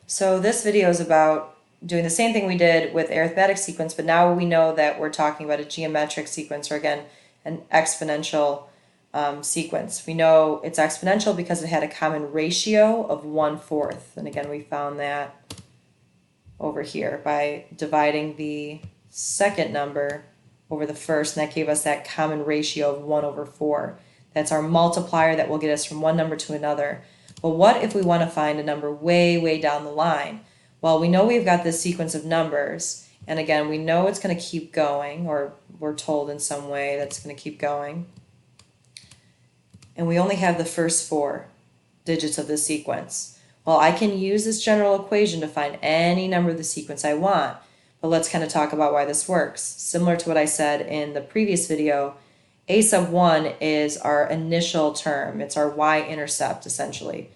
So this video is about doing the same thing we did with arithmetic sequence, but now we know that we're talking about a geometric sequence, or again, an exponential sequence. We know it's exponential because it had a common ratio of 1/4. And again, we found that over here by dividing the second number over the first, and that gave us that common ratio of 1/4. That's our multiplier that will get us from one number to another. Well, what if we want to find a number way, way down the line? Well, we know we've got this sequence of numbers, and again, we know it's going to keep going, or we're told in some way that's going to keep going. And we only have the first 4 digits of the sequence. Well, I can use this general equation to find any number of the sequence I want, but let's kind of talk about why this works. Similar to what I said in the previous video, a sub 1 is our initial term. It's our y-intercept, essentially.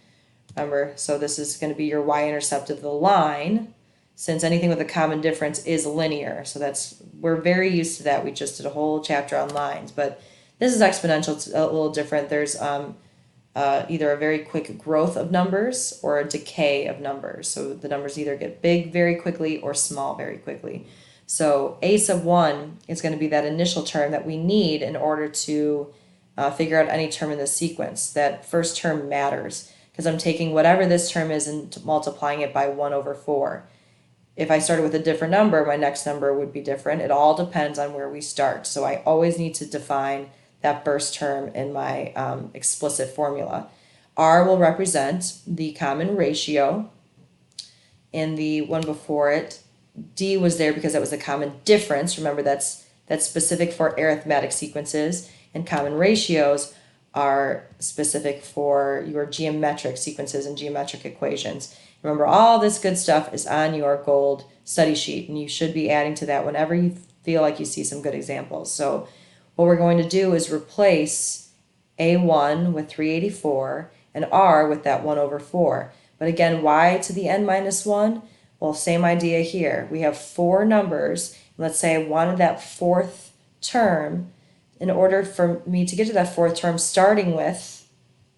Remember, so this is going to be your y-intercept of the line, since anything with a common difference is linear. So we're very used to that. We just did a whole chapter on lines, but this is exponential. It's a little different. There's either a very quick growth of numbers or a decay of numbers. So the numbers either get big very quickly or small very quickly. So a sub 1 is going to be that initial term that we need in order to figure out any term in the sequence. That first term matters because I'm taking whatever this term is and multiplying it by 1/4. If I started with a different number, my next number would be different. It all depends on where we start. So I always need to define that first term in my explicit formula. R will represent the common ratio. In the one before it, D was there because that was the common difference. Remember, that's specific for arithmetic sequences, and common ratios are specific for your geometric sequences and geometric equations. Remember, all this good stuff is on your gold study sheet, and you should be adding to that whenever you feel like you see some good examples. So what we're going to do is replace A1 with 384 and R with that 1/4. But again, y to the n minus 1? Well, same idea here. We have 4 numbers. Let's say I wanted that 4th term. In order for me to get to that 4th term, starting with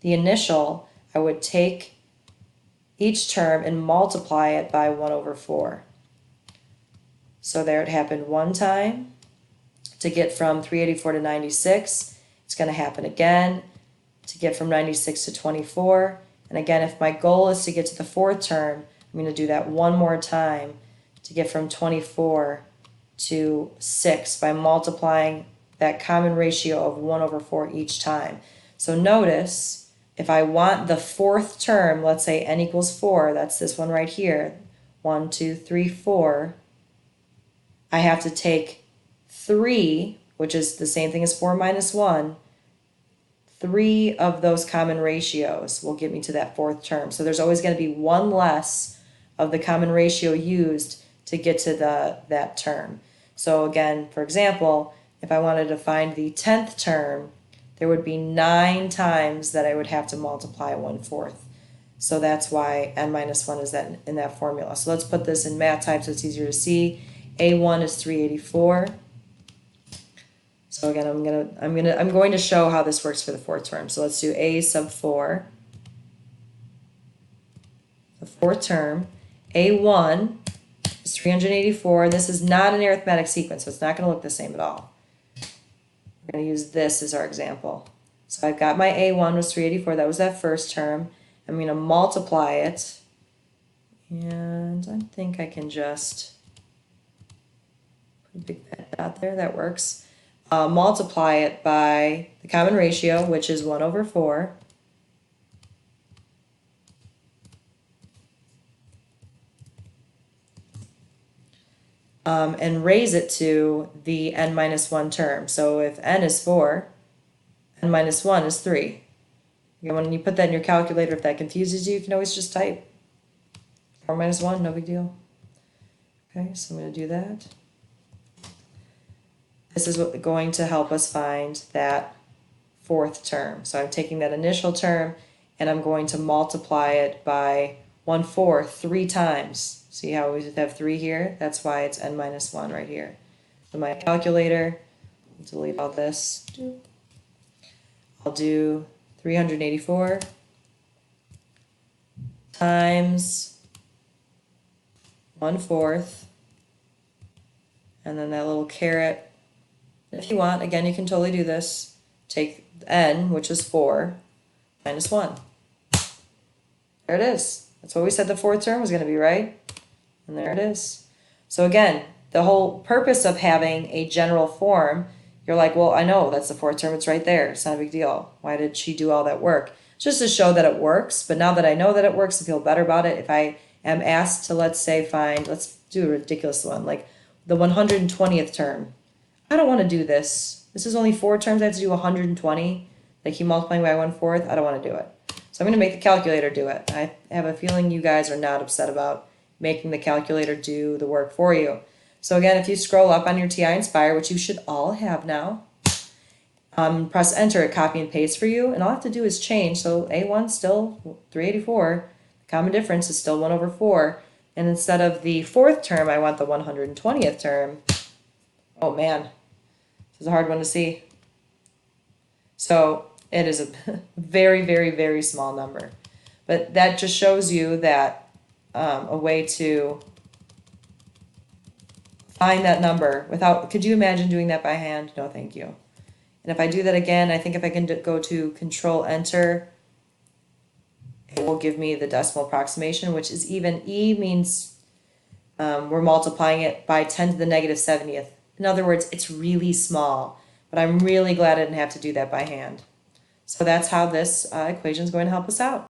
the initial, I would take each term and multiply it by 1/4. So there it happened one time. To get from 384 to 96, it's going to happen again. To get from 96 to 24. And again, if my goal is to get to the 4th term, I'm going to do that one more time to get from 24 to 6 by multiplying that common ratio of 1/4 each time. So notice, if I want the 4th term, let's say n equals 4, that's this one right here, 1, 2, 3, 4, I have to take 3, which is the same thing as 4 minus 1, 3 of those common ratios will get me to that 4th term. So there's always going to be one less of the common ratio used to get to that term. So again, for example, if I wanted to find the 10th term, there would be 9 times that I would have to multiply 1/4. So that's why n minus 1 is in that formula. So let's put this in math type so it's easier to see. A1 is 384. So again, I'm going to show how this works for the 4th term. So let's do a sub 4, the 4th term. A1 is 384. This is not an arithmetic sequence, so it's not going to look the same at all. We're going to use this as our example. So I've got my A1 was 384. That was that 1st term. I'm going to multiply it, and I think I can just put a big fat dot there. That works. Multiply it by the common ratio, which is 1/4. And raise it to the n minus 1 term. So if n is 4, n minus 1 is 3. When you put that in your calculator, if that confuses you, you can always just type 4 minus 1, no big deal. Okay, so I'm going to do that. This is going to help us find that 4th term. So I'm taking that initial term and I'm going to multiply it by 1/4 3 times. See how we have 3 here? That's why it's n minus 1 right here. So my calculator, delete all this. I'll do 384 times 1/4, and then that little caret. If you want, again, you can totally do this. Take n, which is 4, minus 1. There it is. That's what we said the fourth term was going to be, right? And there it is. So again, the whole purpose of having a general form, you're like, well, I know that's the fourth term. It's right there. It's not a big deal. Why did she do all that work? Just to show that it works. But now that I know that it works, I feel better about it. If I am asked to, let's say, let's do a ridiculous one, like the 120th term. I don't want to do this. This is only 4 terms. I have to do 120. They keep multiplying by 1/4. I don't want to do it. So I'm going to make the calculator do it. I have a feeling you guys are not upset about making the calculator do the work for you. So again, if you scroll up on your TI Inspire, which you should all have now, press enter, it copy and paste for you, and all I have to do is change. So A1 still 384. The common difference is still 1/4. And instead of the fourth term, I want the 120th term. Oh man, this is a hard one to see. So it is a very, very, very small number. But that just shows you that a way to find that number without, could you imagine doing that by hand? No, thank you. And if I do that again, I think if I can go to Control Enter, it will give me the decimal approximation, which is even. E means we're multiplying it by 10 to the negative 70th. In other words, it's really small, but I'm really glad I didn't have to do that by hand. So that's how this equation is going to help us out.